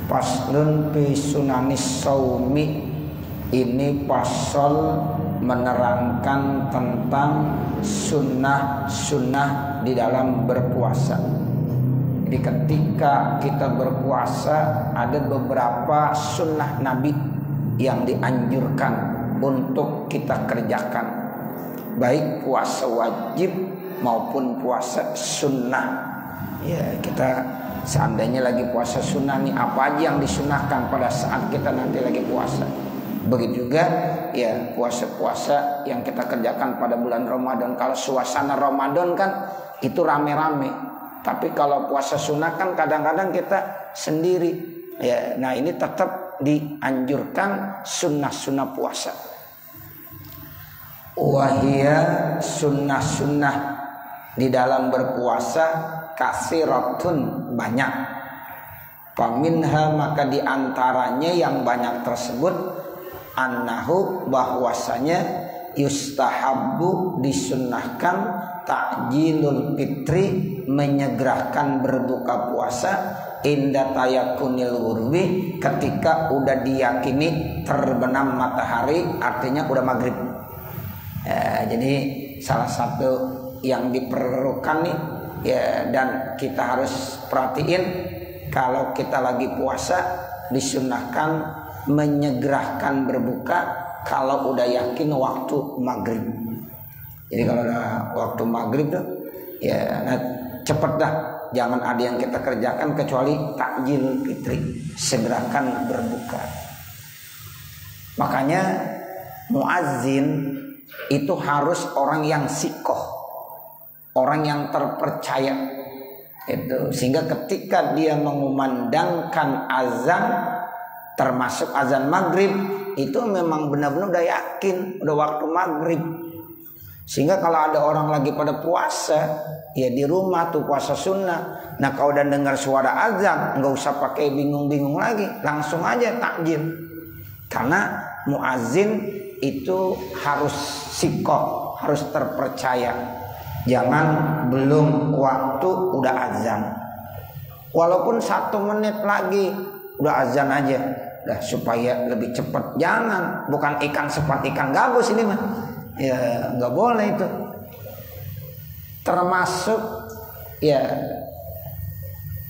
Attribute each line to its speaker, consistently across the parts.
Speaker 1: Faslun fi sunanis saumi. Ini pasal menerangkan tentang sunnah-sunnah di dalam berpuasa. Jadi ketika kita berpuasa ada beberapa sunnah Nabi yang dianjurkan untuk kita kerjakan, baik puasa wajib maupun puasa sunnah. Ya, kita seandainya lagi puasa sunnah nih, apa aja yang disunahkan pada saat kita nanti lagi puasa. Begitu juga ya puasa-puasa yang kita kerjakan pada bulan Ramadan. Kalau suasana Ramadan kan itu rame-rame, tapi kalau puasa sunnah kan kadang-kadang kita sendiri. Ya, nah ini tetap dianjurkan sunnah-sunnah puasa. Wahia sunnah-sunnah di dalam berpuasa kasiratun, banyak. Paminha, maka diantaranya yang banyak tersebut annahu, bahwasanya yustahabbu, disunnahkan ta'jilul fitri, menyegerakan berbuka puasa inda tayakunil wurwi, ketika udah diyakini terbenam matahari, artinya udah maghrib. Jadi salah satu yang diperlukan nih ya, dan kita harus perhatiin kalau kita lagi puasa disunnahkan menyegerakan berbuka kalau udah yakin waktu maghrib. Jadi kalau udah waktu maghrib tuh ya cepet dah, jangan ada yang kita kerjakan kecuali takjil fitri, segerakan berbuka. Makanya muazzin itu harus orang yang sikoh, orang yang terpercaya itu, sehingga ketika dia mengumandangkan azan, termasuk azan maghrib, itu memang benar-benar udah yakin udah waktu maghrib. Sehingga kalau ada orang lagi pada puasa ya di rumah tuh puasa sunnah, nah kalau udah dengar suara azan nggak usah pakai bingung-bingung lagi, langsung aja takjil. Karena muazin itu harus sikoh, harus terpercaya. Jangan belum waktu udah azan, walaupun 1 menit lagi udah azan aja, dah supaya lebih cepat. Jangan, bukan ikan sepat ikan gabus ini mah, ya nggak boleh itu. Termasuk ya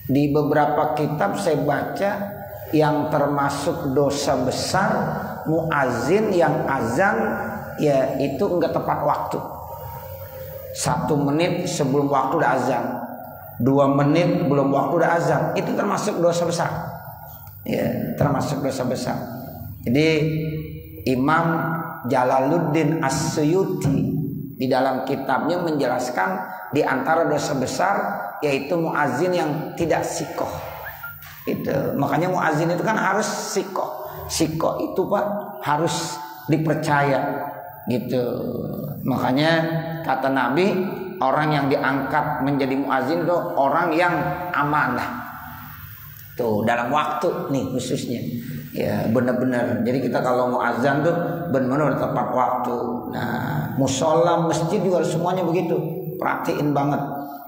Speaker 1: di beberapa kitab saya baca yang termasuk dosa besar muazin yang azan ya itu enggak tepat waktu. 1 menit sebelum waktu udah azan, 2 menit belum waktu udah azan, itu termasuk dosa besar. Ya, termasuk dosa besar. Jadi Imam Jalaluddin As-Suyuti di dalam kitabnya menjelaskan di antara dosa besar yaitu muazin yang tidak sikoh. Itu makanya muazin itu kan harus sikoh. Sikoh itu Pak harus dipercaya gitu. Makanya kata Nabi, orang yang diangkat menjadi muazin itu orang yang amanah. Tuh dalam waktu nih khususnya ya benar-benar. Jadi kita kalau mau azan tuh benar-benar tepat waktu. Nah musola, masjid juga semuanya begitu, perhatiin banget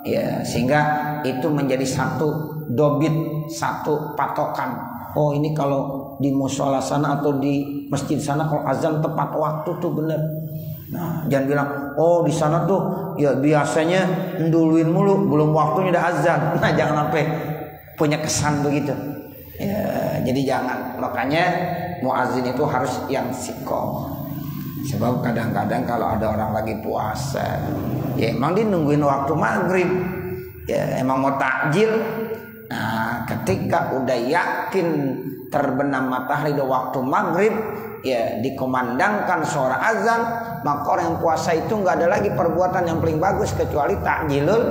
Speaker 1: ya, sehingga itu menjadi satu dobit, satu patokan. Oh ini kalau di musola sana atau di masjid sana kalau azan tepat waktu tuh benar. Nah jangan bilang oh di sana tuh ya biasanya nduluin mulu, belum waktunya udah azan. Nah jangan sampai punya kesan begitu ya, jadi jangan. Makanya muazin itu harus yang sikoh. Sebab kadang-kadang kalau ada orang lagi puasa ya emang dia nungguin waktu maghrib ya, emang mau takjil. Nah ketika udah yakin terbenam matahari udah waktu maghrib ya dikumandangkan suara azan, maka orang yang puasa itu nggak ada lagi perbuatan yang paling bagus kecuali takjilul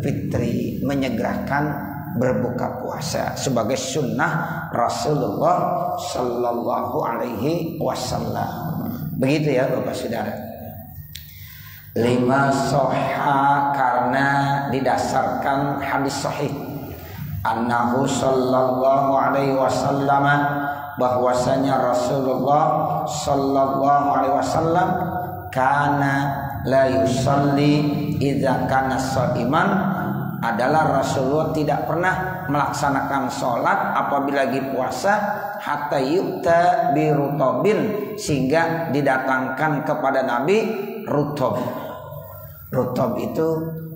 Speaker 1: fitri, menyegerakan berbuka puasa sebagai sunnah Rasulullah Sallallahu Alaihi Wasallam. Begitu ya Bapak Saudara. 5 sahih, karena didasarkan hadis sahih annahu Sallallahu Alaihi Wasallam, bahwasanya Rasulullah Sallallahu Alaihi Wasallam kana la yusalli idza kana shaiman adalah Rasulullah tidak pernah melaksanakan sholat apabila lagi puasa hatta yukta birutobin, sehingga didatangkan kepada Nabi rutob. Rutob itu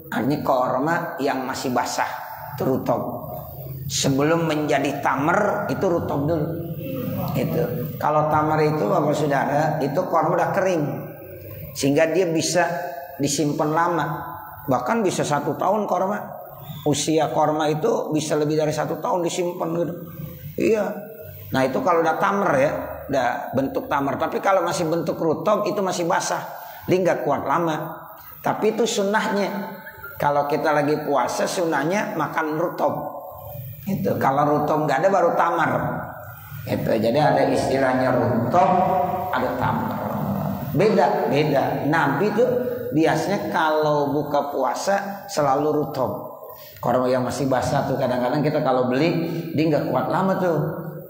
Speaker 1: artinya korma yang masih basah, itu rutob. Sebelum menjadi tamar itu rutob dulu. Itu kalau tamar itu Bapak Saudara itu korma udah kering, sehingga dia bisa disimpan lama, bahkan bisa 1 tahun korma. Usia korma itu bisa lebih dari 1 tahun disimpan gitu. Iya. Nah itu kalau udah tamar ya, udah bentuk tamar. Tapi kalau masih bentuk rutob itu masih basah, dia nggak kuat lama. Tapi itu sunnahnya. Kalau kita lagi puasa sunnahnya makan rutob. Itu kalau rutob nggak ada baru tamar. Itu jadi ada istilahnya rutob, ada tamar. Beda. Nabi tuh biasanya kalau buka puasa selalu rutob. Korma yang masih basah tuh kadang-kadang kita kalau beli dia nggak kuat lama tuh,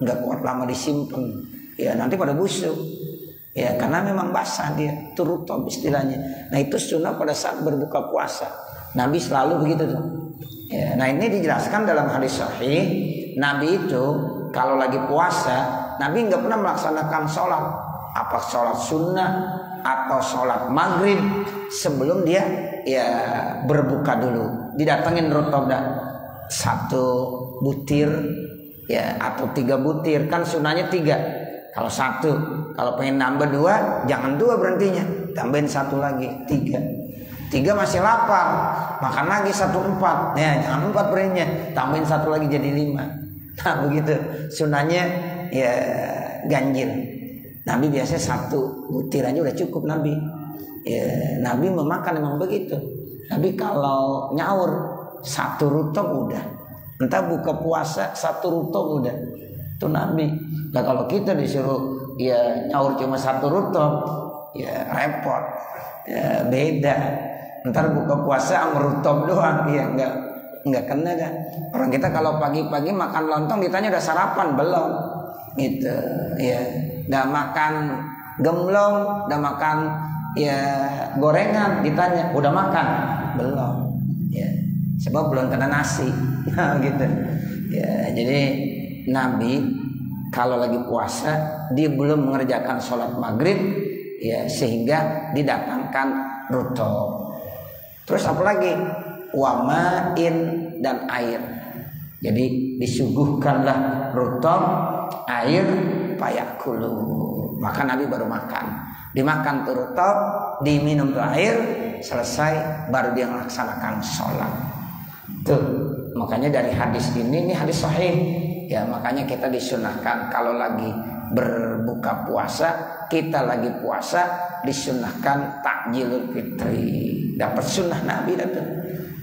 Speaker 1: nggak kuat lama disimpan, ya nanti pada busuk, ya karena memang basah dia, itu rutob istilahnya. Nah itu sunnah pada saat berbuka puasa, Nabi selalu begitu tuh. Ya, nah ini dijelaskan dalam hadis sahih, Nabi itu kalau lagi puasa, Nabi nggak pernah melaksanakan sholat, apa sholat sunnah atau sholat maghrib sebelum dia ya berbuka dulu. Didatengin rutob dah 1 butir ya atau 3 butir, kan sunahnya 3. Kalau 1, kalau pengen nambah 2 jangan 2 berhentinya, tambahin 1 lagi 3 masih lapar, makan lagi 1 4 ya, jangan 4 berhentinya, tambahin 1 lagi jadi 5. Nah begitu sunahnya ya ganjil. Nabi biasanya 1 butir aja udah cukup Nabi ya, Nabi memakan memang begitu. Tapi kalau nyaur 1 rutob udah, entah buka puasa 1 rutob udah, itu Nabi. Nah kalau kita disuruh ya nyaur cuma 1 rutob, ya repot, ya beda. Ntar buka puasa sama rutob doang, ya nggak kena kan. Orang kita kalau pagi-pagi makan lontong ditanya udah sarapan belum, gitu, ya. Udah makan gemblong, udah makan ya gorengan, ditanya udah makan belum, ya sebab belum kena nasi. Nah, gitu ya. Jadi Nabi kalau lagi puasa dia belum mengerjakan sholat maghrib ya, sehingga didatangkan rutob. Terus apalagi wamain dan air, jadi disuguhkanlah rutob, air, payakulu, maka Nabi baru makan. Dimakan tuh rutob, diminum tuh air, selesai baru dia melaksanakan sholat. Tuh makanya dari hadis ini hadis sahih ya, makanya kita disunahkan kalau lagi berbuka puasa, kita lagi puasa disunahkan takjilul fitri. Dapat sunnah Nabi itu.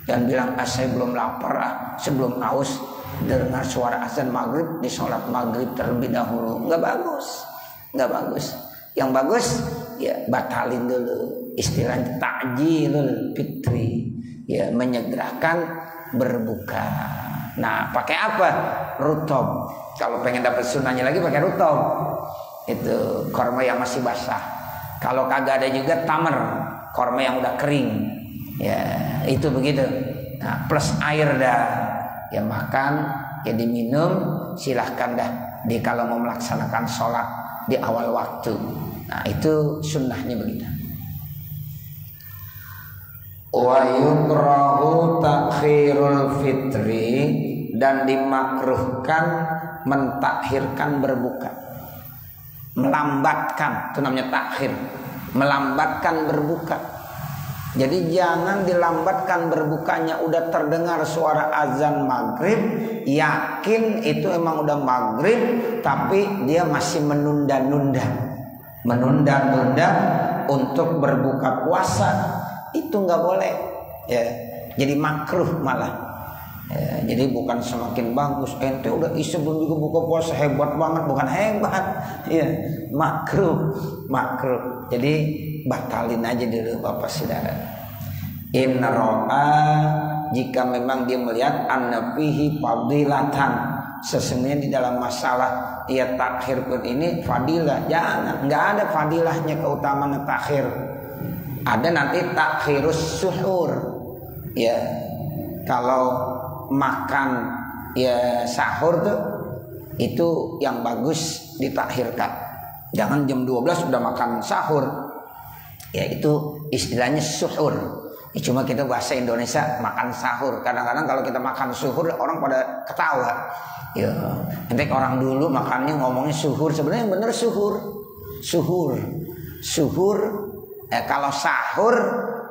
Speaker 1: Dan bilang saya belum lapar sebelum haus dengar suara azan maghrib di sholat maghrib terlebih dahulu. Nggak bagus. Yang bagus ya batalin dulu, istilahnya takjilul fitri ya, menyegerakan berbuka. Nah pakai apa? Rutob. Kalau pengen dapat sunnahnya lagi pakai rutob, itu korma yang masih basah. Kalau kagak ada juga tamar, korma yang udah kering ya, itu begitu. Nah plus air dah ya, makan ya diminum, silahkan dah di kalau mau melaksanakan sholat di awal waktu. Nah itu sunnahnya begitu. Wa yukrahu takhirul fitri, dan dimakruhkan mentakhirkan berbuka, melambatkan, itu namanya takhir, melambatkan berbuka. Jadi jangan dilambatkan berbukanya. Udah terdengar suara azan maghrib, yakin itu emang udah maghrib, tapi dia masih menunda-nunda untuk berbuka puasa, itu nggak boleh ya. Jadi makruh malah ya, jadi bukan semakin bagus ente udah sebelum juga buka puasa hebat banget, bukan hebat ya, makruh. Jadi batalin aja dulu Bapak Saudara. Inna ro'a, jika memang dia melihat annafihi fadilatan, sesungguhnya di dalam masalah ya takhir pun ini fadilah, jangan, nggak ada fadilahnya keutamaan takhir. Ada nanti takhirus suhur ya, kalau makan ya sahur tuh itu yang bagus ditakhirkan. Jangan jam 12 udah makan sahur. Ya itu istilahnya suhur. Ya, cuma kita bahasa Indonesia makan sahur. Kadang-kadang kalau kita makan suhur orang pada ketawa. Ya, nanti orang dulu makannya ngomongnya suhur, sebenarnya yang bener suhur. Suhur. Kalau sahur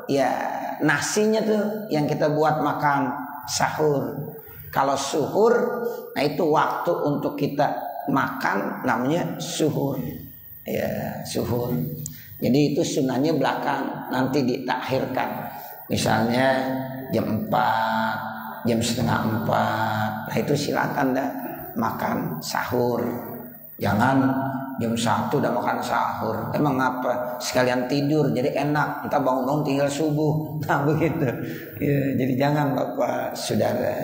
Speaker 1: ya nasinya tuh yang kita buat makan sahur. Kalau suhur, nah itu waktu untuk kita makan namanya suhur. Ya, suhur. Jadi itu sunahnya belakang, nanti ditakhirkan. Misalnya jam 4, jam setengah 4. Nah itu silakan dah makan sahur. Jangan jam 1 udah makan sahur. Emang apa? Sekalian tidur jadi enak. Entah bangun-bangun tinggal subuh. Nah begitu. Ya, jadi jangan Bapak Saudara.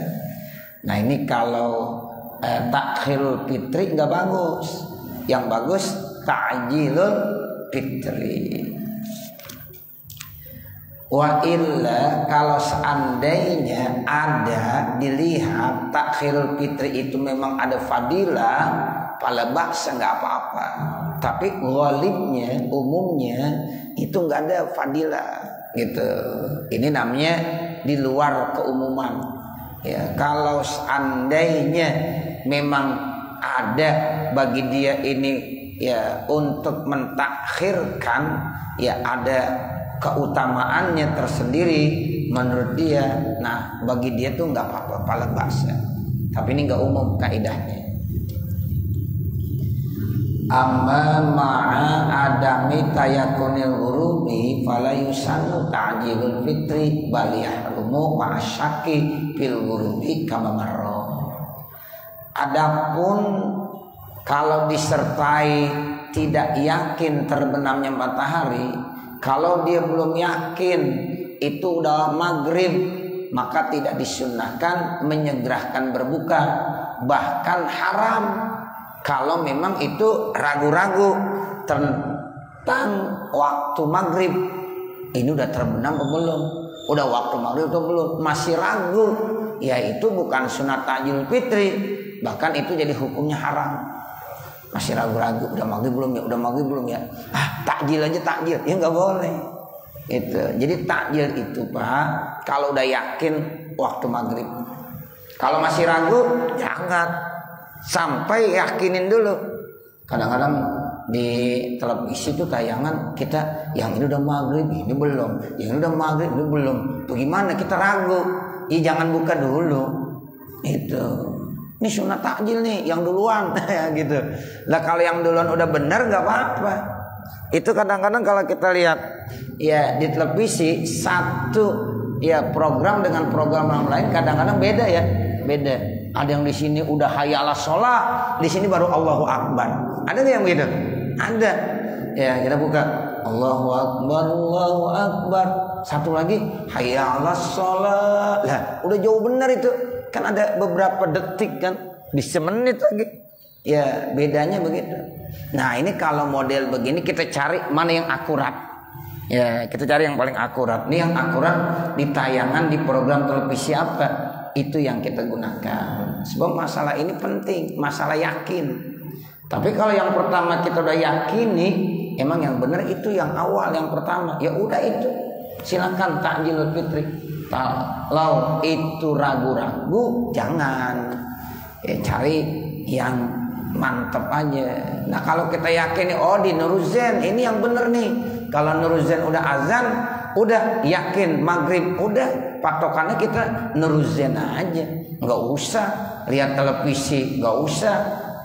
Speaker 1: Nah ini kalau takhirul fitri nggak bagus. Yang bagus ta'jilul fitri. Wa illa kalau seandainya ada dilihat takhirul fitri itu memang ada fadilah, fala ba'sa nggak apa-apa. Tapi ghalibnya, umumnya itu nggak ada fadilah gitu. Ini namanya di luar keumuman. Ya, kalau seandainya memang ada bagi dia ini ya untuk mentakhirkan, ya ada keutamaannya tersendiri menurut dia. Nah bagi dia tuh nggak apa-apa, fala ba'sa. Tapi ini nggak umum kaidahnya. Amma ma'a adami tayakunil ghurubi fala yusannu ta'jilul fitri bal yahrumu ma'asyaki fil ghurubi kama marra. Adapun kalau disertai tidak yakin terbenamnya matahari, kalau dia belum yakin itu udah maghrib, maka tidak disunnahkan menyegerakan berbuka, bahkan haram. Kalau memang itu ragu-ragu tentang waktu maghrib, ini udah terbenam atau belum, udah waktu maghrib atau belum, masih ragu, ya itu bukan sunat ta'jil fitri, bahkan itu jadi hukumnya haram. Masih ragu-ragu, udah maghrib belum ya, udah maghrib belum ya, takjil aja takjil, ya nggak boleh. Itu jadi takjil itu Pak, kalau udah yakin waktu maghrib. Kalau masih ragu, jangan. Sampai yakinin dulu. Kadang-kadang di televisi itu tayangan kita yang ini udah maghrib, ini belum, yang ini udah maghrib, ini belum. Bagaimana kita ragu? Ya jangan buka dulu. Itu. Ini sunat takjil nih, yang duluan gitu. Lah kalau yang duluan udah benar nggak apa-apa. Itu kadang-kadang kalau kita lihat ya di televisi satu ya program dengan program yang lain kadang-kadang beda ya, beda. Ada yang di sini udah hayyalah sholat, di sini baru Allahu Akbar. Ada nggak yang begitu? Ada. Ya kita buka Allahu Akbar, Allahu Akbar. Satu lagi hayyalah sholat. Lah udah jauh benar itu. Kan ada beberapa detik kan, bisa menit lagi. Ya bedanya begitu. Nah ini kalau model begini kita cari mana yang akurat. Ya kita cari yang paling akurat. Ini yang akurat di tayangan di program televisi apa? Itu yang kita gunakan. Sebab masalah ini penting, masalah yakin. Tapi kalau yang pertama kita udah yakini, emang yang benar itu yang awal, yang pertama. Ya udah itu, silakan takjilul fitri. Kalau itu ragu-ragu, jangan. Ya cari yang mantep aja. Nah kalau kita yakini, oh di Nuruzan ini yang benar nih. Kalau Nuruzan udah azan, udah yakin maghrib, udah patokannya kita Nuruzan aja, nggak usah lihat televisi, nggak usah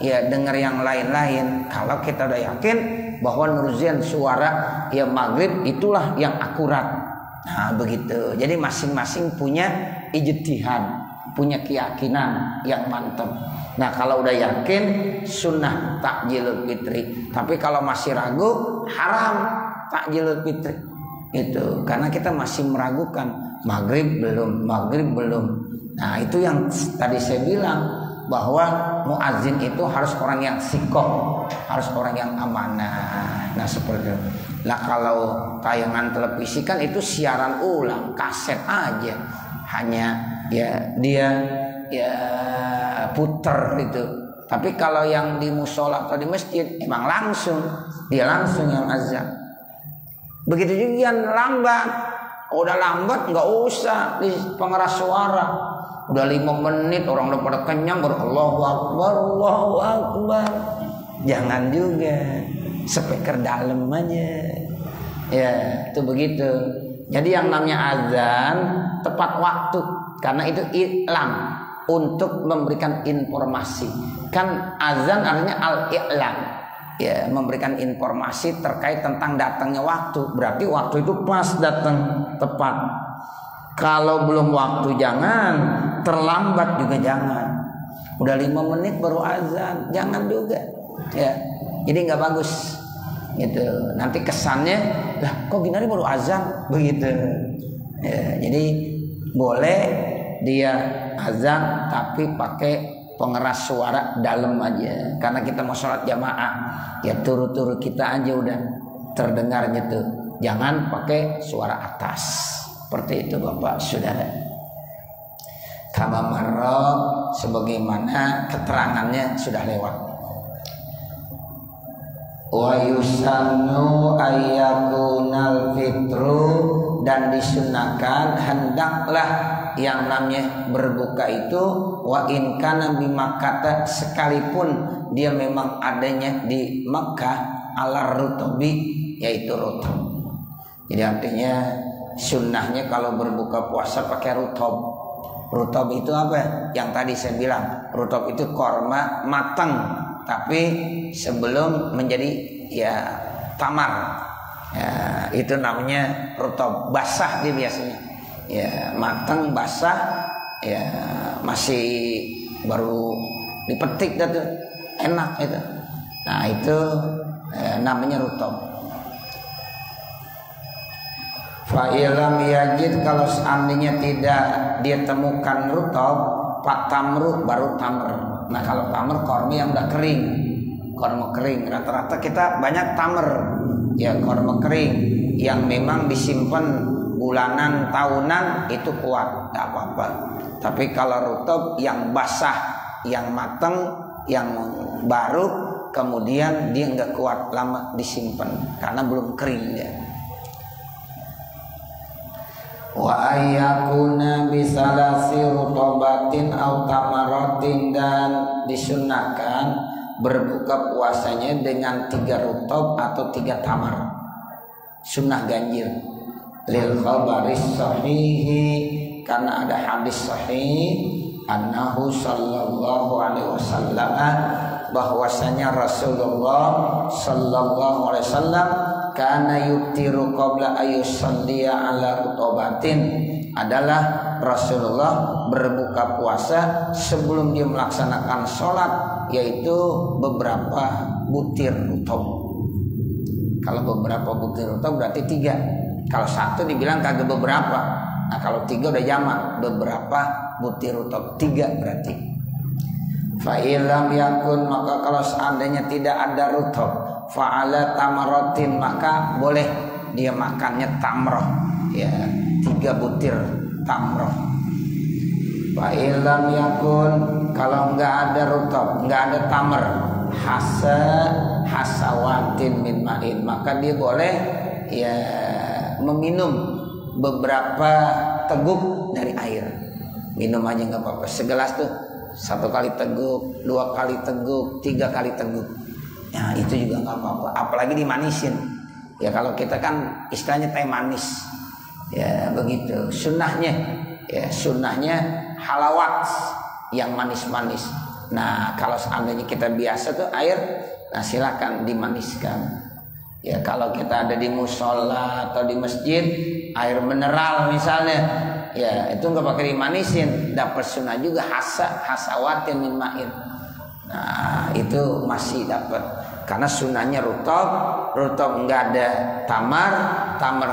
Speaker 1: ya dengar yang lain-lain. Kalau kita udah yakin bahwa Nuruzan suara ya maghrib itulah yang akurat. Nah begitu. Jadi masing-masing punya ijtihad, punya keyakinan yang mantap. Nah kalau udah yakin sunnah takjilul fitri. Tapi kalau masih ragu haram takjilul fitri. Itu karena kita masih meragukan maghrib belum. Nah itu yang tadi saya bilang bahwa muadzin itu harus orang yang sikoh, harus orang yang amanah. Nah seperti itu. Nah kalau tayangan televisi kan itu siaran ulang, kaset aja, hanya ya dia ya puter itu. Tapi kalau yang di musola atau di masjid emang langsung dia langsung yang azan. Begitu juga yang lambat, udah lambat nggak usah di pengeras suara. Udah 5 menit orang udah pada kenyang baru Allahu Akbar, Allahu Akbar. Jangan juga speaker dalam aja. Ya itu begitu. Jadi yang namanya azan tepat waktu karena itu i'lam untuk memberikan informasi. Kan azan artinya al-i'lam, ya memberikan informasi terkait tentang datangnya waktu. Berarti waktu itu pas datang tepat. Kalau belum waktu jangan, terlambat juga jangan. Udah 5 menit baru azan, jangan juga. Ya, jadi nggak bagus. Gitu. Nanti kesannya, lah kok gini baru azan begitu. Ya, jadi boleh dia azan tapi pakai pengeras suara dalam aja karena kita mau sholat jamaah ya turu-turu kita aja udah terdengarnya tuh, jangan pakai suara atas seperti itu Bapak Saudara. Kama marra sebagaimana keterangannya sudah lewat. Wa yusannu ayyakunal fitru dan disunahkan hendaklah yang namanya berbuka itu wa in kana bi Makkah sekalipun dia memang adanya di Makkah ala rutubi yaitu rutub. Jadi artinya sunnahnya kalau berbuka puasa pakai rutub. Rutub itu apa? Yang tadi saya bilang rutub itu korma matang tapi sebelum menjadi ya tamar. Ya, itu namanya rutub, basah dia biasanya. Ya, matang basah ya masih baru dipetik dah tuh. Enak itu. Nah, itu namanya rutub. Fa ilam yajid kalau seandainya tidak dia temukan rutub, fatamru baru tamr. Nah, kalau tamr korma yang udah kering. Korma kering rata-rata kita banyak tamr. Ya korma kering yang memang disimpan bulanan tahunan itu kuat, nggak apa-apa. Tapi kalau rutub yang basah, yang matang, yang baru, kemudian dia nggak kuat lama disimpan karena belum kering dia. Wa ayyakuna bisalasi rutobatin au tamaratin dan disunahkan berbuka puasanya dengan 3 rutub atau 3 tamar. Sunnah ganjil. Lil khabaris sahihi karena ada hadis sahih annahu sallallahu alaihi wasallam bahwasanya Rasulullah sallallahu alaihi wasallam kana yuftiru qabla ayusalliya ala rutubatin adalah Rasulullah berbuka puasa sebelum dia melaksanakan sholat yaitu beberapa butir rutub. Kalau beberapa butir rutub berarti 3. Kalau 1 dibilang kagak beberapa. Nah kalau 3 udah jamak, beberapa butir rutub 3 berarti. Fa ilam yakun maka kalau seandainya tidak ada rutub, fa'ala tamaratin maka boleh dia makannya tamroh ya 3 butir tamroh. Fa ilam yakun kalau enggak ada rutub, enggak ada tamar, hasawatin min ma'in maka dia boleh ya meminum beberapa teguk dari air. Minum aja nggak apa-apa, segelas tuh 1 kali teguk, 2 kali teguk, 3 kali teguk. Ya itu juga nggak apa-apa, apalagi dimanisin. Ya kalau kita kan istilahnya teh manis. Ya begitu. Sunnahnya ya sunnahnya halawat yang manis-manis. Nah kalau seandainya kita biasa tuh air, nah silakan dimaniskan. Ya kalau kita ada di musola atau di masjid air mineral misalnya, ya itu nggak pakai dimanisin, dapat sunnah juga hasawatin min ma'in. Nah itu masih dapat karena sunnahnya rutub nggak ada tamar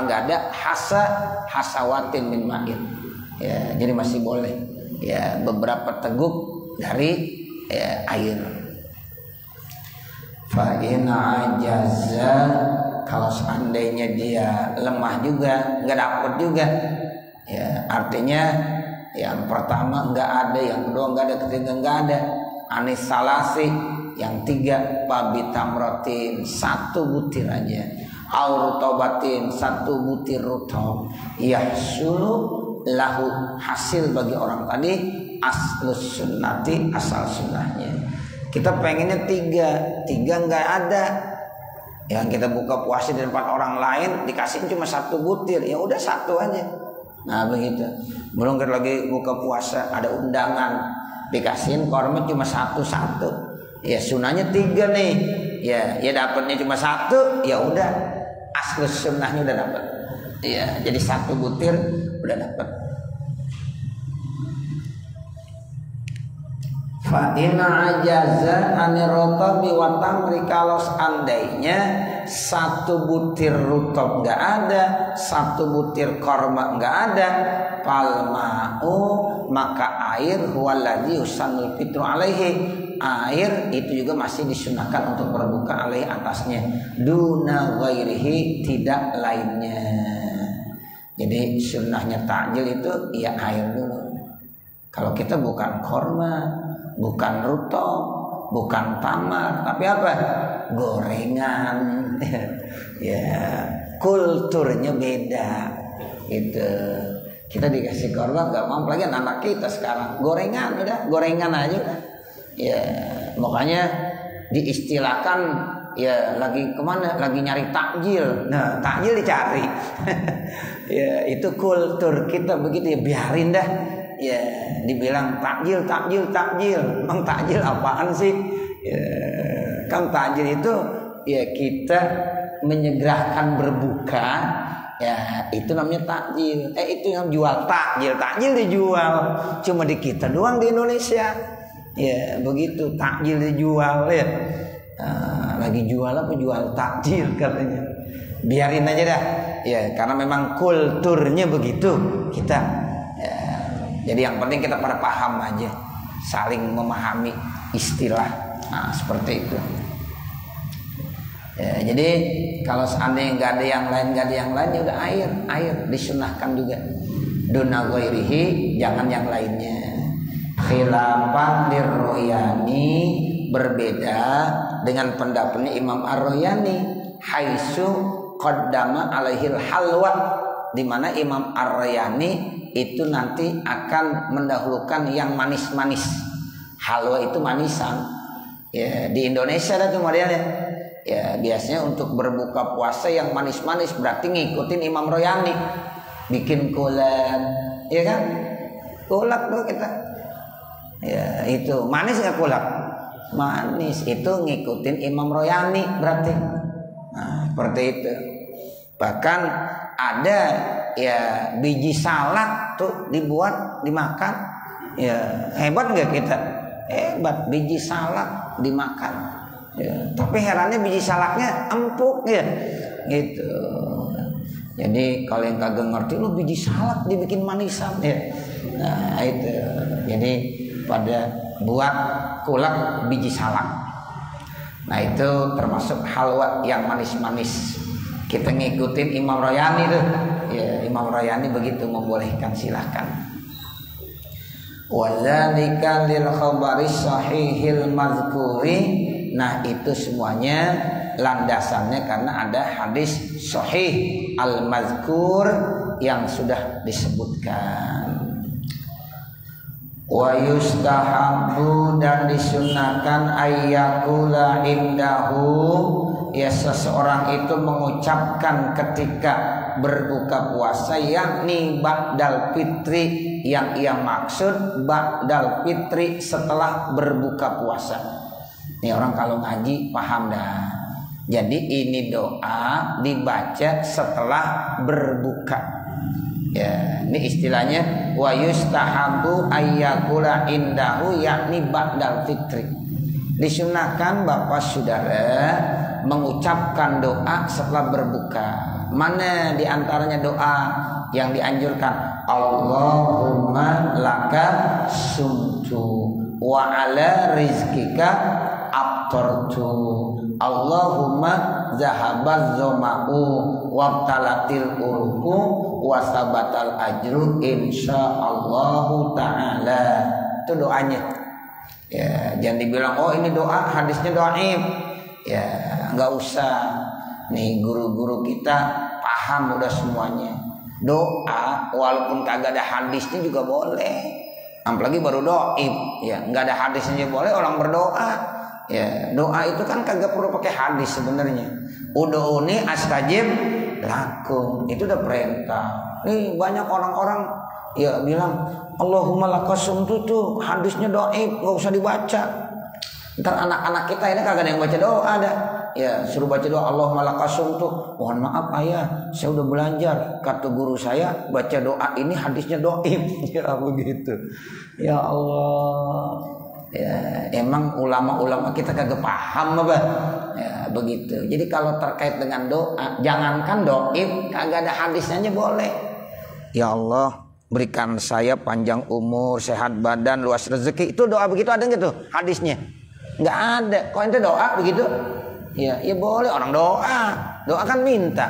Speaker 1: nggak ada hasawatin min ma'in. Ya jadi masih boleh ya beberapa teguk dari air. Fa in ajaza kalau seandainya dia lemah juga nggak dapat juga ya artinya Yang pertama enggak ada, yang kedua enggak ada, ketiga enggak ada. Anis salasi, yang tiga pabitamrotin, 1 butir aja. Aurutobatin, 1 butir rutob. Yahsulu lahu, hasil bagi orang tadi aslus sunnati, asal sunnahnya. Kita pengennya 3 enggak ada. Yang kita buka puasa di tempat orang lain dikasih cuma 1 butir, ya udah 1 aja. Nah begitu. Belum kita lagi buka puasa ada undangan, dikasihin korma cuma 1. Ya sunahnya 3 nih. Ya dapatnya cuma 1, ya udah aslus sunnahnya udah dapat. Ya jadi 1 butir udah dapat. Fa in ajaza anirotobi wa tamri, kalau seandainya 1 butir rutob enggak ada, 1 butir korma enggak ada, palma'u, maka air huwaladzi yusanul fitru alaihi, air itu juga masih disunahkan untuk berbuka alaihi atasnya, duna ghairihi, tidak lainnya. Jadi sunnahnya takjil itu ya air dulu. Kalau kita bukan korma, bukan rutop, bukan tamar, tapi apa? Gorengan. Ya, kulturnya beda. Gitu. Kita dikasih korma nggak mau, apalagi anak kita sekarang gorengan, udah gorengan aja. Ya, makanya diistilahkan ya lagi kemana? Lagi nyari takjil. Nah, takjil dicari. Ya, itu kultur kita begitu ya, biarin dah. Ya, dibilang takjil. Emang takjil apaan sih? Ya, kan takjil itu ya kita menyegerakan berbuka. Ya, itu namanya takjil. Itu yang jual takjil. Takjil dijual. Cuma di kita doang di Indonesia. Ya, begitu takjil dijual ya. Lagi jual apa? Jual takjil katanya. Biarin aja dah. Ya, karena memang kulturnya begitu kita. Ya, jadi yang penting kita pada paham aja, saling memahami istilah. Nah, seperti itu. Ya, jadi kalau seandainya nggak ada yang lain, ya udah air disunahkan juga. Duna ghairihi, jangan yang lainnya. Khilafan lirroyani, berbeda dengan pendapatnya Imam Ar-Royani, haitsu qaddama alaihil halwa, di mana Imam Ar-Royani itu nanti akan mendahulukan yang manis-manis. Halwa itu manisan. Ya, di Indonesia ada tuh modelnya. Ya, biasanya untuk berbuka puasa yang manis-manis berarti ngikutin Imam Royani. Bikin kolak, ya kan? Kolak tuh kita. Ya, itu manis nggak kolak? Manis, itu ngikutin Imam Royani berarti. Nah, seperti itu. Bahkan ada ya biji salak tuh dibuat dimakan. Ya, hebat nggak kita? Hebat, biji salak dimakan. Ya, tapi herannya biji salaknya empuk ya, gitu. Jadi kalau yang kagak ngerti, lu biji salak dibikin manisan ya. Nah itu. Jadi pada buat kolak biji salak. Nah itu termasuk halwa yang manis-manis. Kita ngikutin Imam Royani tuh. Ya, Imam Royani begitu membolehkan, silahkan. Wadzalika lil khabari sahihil mazkuri. Nah itu semuanya landasannya karena ada hadis sahih al-mazkur yang sudah disebutkan. Wa yustahabbu, dan disunahkan ayyakula indahu, ya seseorang itu mengucapkan ketika berbuka puasa, yakni ba'dal fitri, yang ia maksud ba'dal fitri, setelah berbuka puasa. Ini orang kalau ngaji paham dah. Jadi ini doa dibaca setelah berbuka. Ya, ini istilahnya wa yustahabu ayyakula indahu, yakni ba'dal fitri. Disunahkan Bapak Saudara mengucapkan doa setelah berbuka. Mana di antaranya doa yang dianjurkan? Allahumma laka sumtu wa ala rizkika aftartu. Allahumma zahabaz zama'u wabtalatil uruku wasabatal ajru insyaallahu ta'ala. Itu doanya. Ya, jangan dibilang oh ini doa hadisnya dhaif. Ya, enggak usah. Nih guru-guru kita paham udah semuanya. Doa walaupun kagak ada hadisnya juga boleh. Apalagi baru dhaif. Ya, enggak ada hadisnya boleh orang berdoa. Ya, doa itu kan kagak perlu pakai hadis sebenarnya. Ud'uni astajib lakum. Itu udah perintah. Nih banyak orang-orang ya bilang Allahumma lakasumtu tuh hadisnya dhaif, enggak usah dibaca. Ntar anak-anak kita ini kagak ada yang baca doa dah. Ya, suruh baca doa Allahumma lakasumtu. Mohon maaf ayah, saya udah belajar. Kata guru saya baca doa ini hadisnya dhaif. Ya begitu. Ya Allah. Ya, emang ulama-ulama kita kagak paham apa? Ya, begitu. Jadi kalau terkait dengan doa, jangankan dhaif, kagak ada hadisnya aja boleh. Ya Allah, berikan saya panjang umur, sehat badan, luas rezeki. Itu doa begitu ada nggak tuh hadisnya? Nggak ada. Kok ente doa begitu? Ya, ya boleh orang doa. Doa kan minta.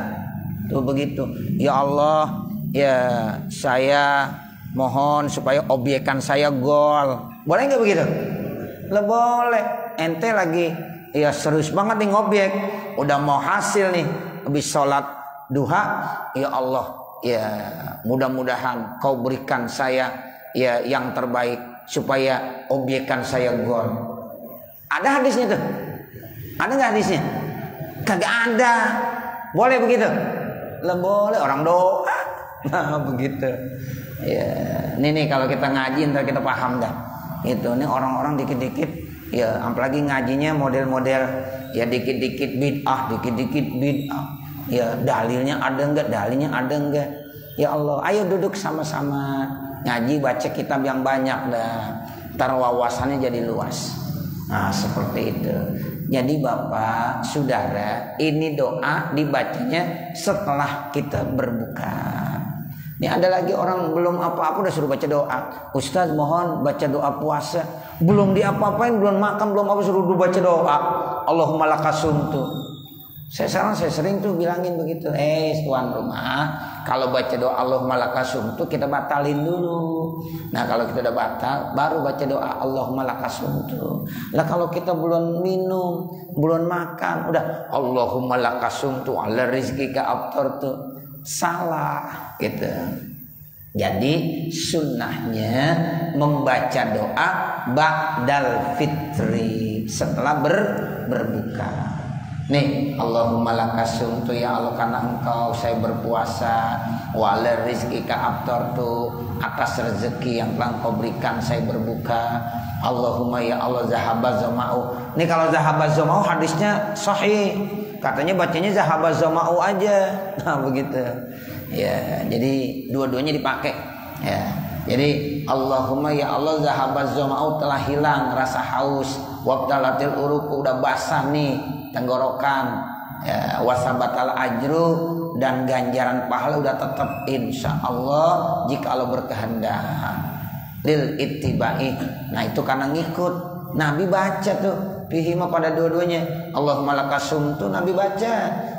Speaker 1: Tuh begitu. Ya Allah, ya saya mohon supaya obyekan saya gol. Boleh nggak begitu? Lah boleh. Ente lagi ya serius banget nih ngobjek. Udah mau hasil nih. Habis sholat duha. Ya Allah, ya mudah-mudahan kau berikan saya ya yang terbaik supaya obyekan saya gol. Ada hadisnya tuh? Ada nggak hadisnya? Kagak ada. Boleh begitu? Lah boleh orang doa. Nah begitu. Ya, nih kalau kita ngaji ntar kita paham dah. Itu nih orang-orang dikit-dikit ya apalagi ngajinya model-model ya dikit-dikit bid'ah, dikit-dikit bid'ah. Ya dalilnya ada enggak? Dalilnya ada enggak? Ya Allah, ayo duduk sama-sama ngaji baca kitab yang banyak dah. Ntar wawasannya jadi luas. Nah seperti itu. Jadi Bapak, Saudara, ini doa dibacanya setelah kita berbuka. Ini ada lagi orang belum apa-apa udah suruh baca doa. Ustaz mohon baca doa puasa. Belum diapa-apain, belum makan, belum apa suruh baca doa. Allahumma lakasumtu. Saya sering tuh bilangin begitu. Tuan rumah, kalau baca doa Allahumma lakasumtu kita batalin dulu. Nah kalau kita udah batal, baru baca doa Allahumma lakasumtu. Lah kalau kita belum minum, belum makan, udah Allahumma lakasumtu ala rizqika aftartu. Salah gitu. Jadi sunnahnya membaca doa ba'dal fitri setelah berbuka. Nih Allahumma lakasumtu ya Allah karena engkau saya berpuasa wa ala rizqika aftartu atas rezeki yang telah engkau berikan saya berbuka. Allahumma ya Allah zahabaz zama'u. Nih kalau zahabaz zama'u hadisnya sahih. Katanya bacanya zahabaz zama'u aja. Nah begitu. Ya, jadi dua-duanya dipakai. Ya. Jadi Allahumma ya Allah zahabaz zama'u telah hilang rasa haus, wabtalatil uruku udah basah nih tenggorokan. Ya, wasabatal ajru dan ganjaran pahala udah tetap insyaallah jika Allah berkehendak. Lil ittibai. Nah itu karena ngikut. Nabi baca tuh fihima pada dua-duanya. Allahumma lakasumtu Nabi baca.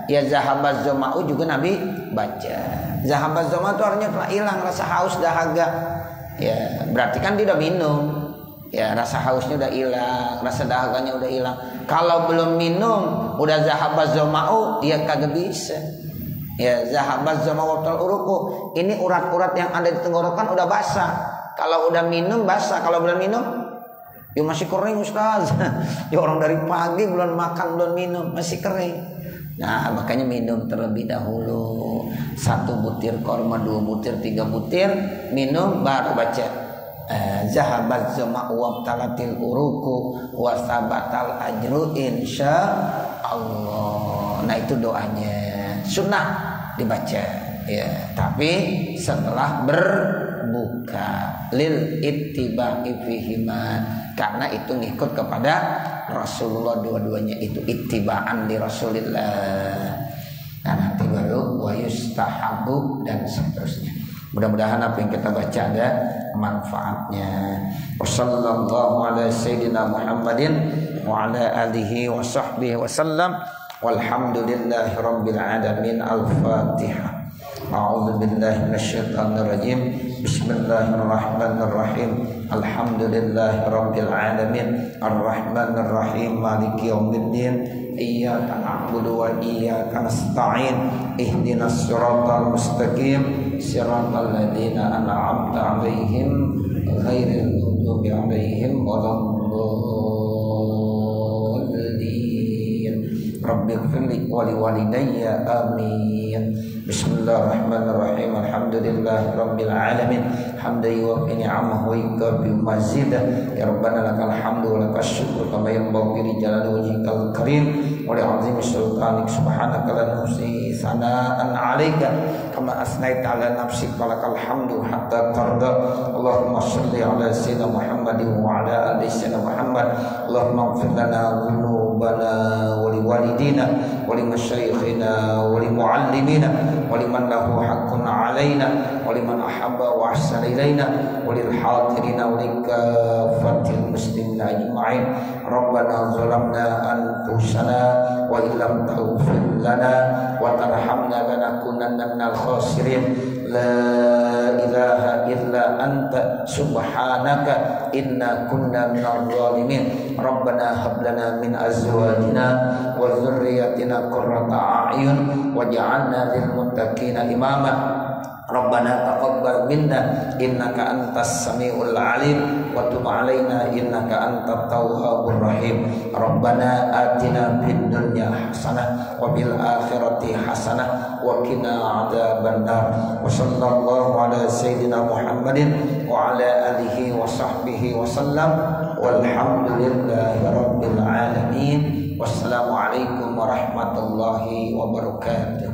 Speaker 1: Ya zahabaz zama'u juga Nabi baca. Zahabaz zama'u itu artinya telah hilang rasa haus dahaga. Ya berarti kan dia udah minum. Ya rasa hausnya udah hilang, rasa dahaganya udah hilang. Kalau belum minum udah zahabaz zama'u dia kagak bisa. Ya zahabaz zama'u wabtal uruku. Ini urat-urat yang ada di tenggorokan udah basah. Kalau udah minum basah, kalau belum minum ya masih kering Ustaz. Ya orang dari pagi belum makan belum minum masih kering. Nah makanya minum terlebih dahulu 1 butir korma, 2 butir, 3 butir minum baru baca zahabat zama'u wabtalatil uruku wasabatal ajru insyaallah. Nah itu doanya sunnah dibaca ya, tapi setelah berbuka lil ittiba'i fihima karena itu ngikut kepada Rasulullah dua-duanya itu ittiba'an di Rasulillah. Nah nanti baru wa yustahabu dan seterusnya. Mudah-mudahan apa yang kita baca ada manfaatnya. Wassallallahu ala sayyidina Muhammadin wa ala alihi wa sahbihi wasallam. Walhamdulillahi rabbil alamin. Al-Fatihah. A'udzu billahi minasyaitonir rajim. Bismillahirrahmanirrahim. Alhamdulillahi rabbil alamin. Arrahmanir rahim. Maliki yaumiddin. Iyyaka na'budu wa iyyaka nasta'in. Ihdinas siratal mustaqim. Siratal ladzina an'amta 'alaihim ghairil maghdubi 'alaihim waladdallin. Rabbighfirli wa liwalidayya amin. Bismillahirrahmanirrahim. Alhamdulillahi rabbil alamin. Hamdan yuwaffi ni'amahu wa yukafi mazidah. Ya Rabbana lakal hamdu wa lakas syukru kama yanbaghi li jalali wajhikal karim wa li 'azimi sultanik. Subhanaka la nuhsi sana'an 'alaika kama asnaita 'ala nafsik walakal hamdu hatta tarda. Allahumma shalli 'ala sayyidina Muhammadin wa 'ala ali sayyidina Muhammad. Allahumma ighfir lana dhunubana wa li walidina wa li masyayikhina wa li muallimina wa liman lahu haqqun 'alaina wa liman ahabba wa ahsana ilaina wa lil hadirina wa likaffatil muslimina ajma'in. Rabbana zalamna anfusana wa illam taghfir lana wa tarhamna lanakunanna minal khasirin. La ilaha illa anta subhanaka inna kunna minadh dhalimin. Rabbana hab lana min azwajina wa dhurriyyatina qurrata a'yun waj'alna lil muttaqina imama. Rabbana taqabbal minna innaka antas samiul alim wa tub alaina innaka antat tawwabur rahim. Rabbana atina fid dunya hasanah wa bil akhirati hasanah wa qina adzabannar. Wa sallallahu ala sayyidina Muhammadin wa ala alihi wa sahbihi wa sallam. Walhamdulillahi rabbil alamin. Wassalamu alaikum warahmatullahi wabarakatuh.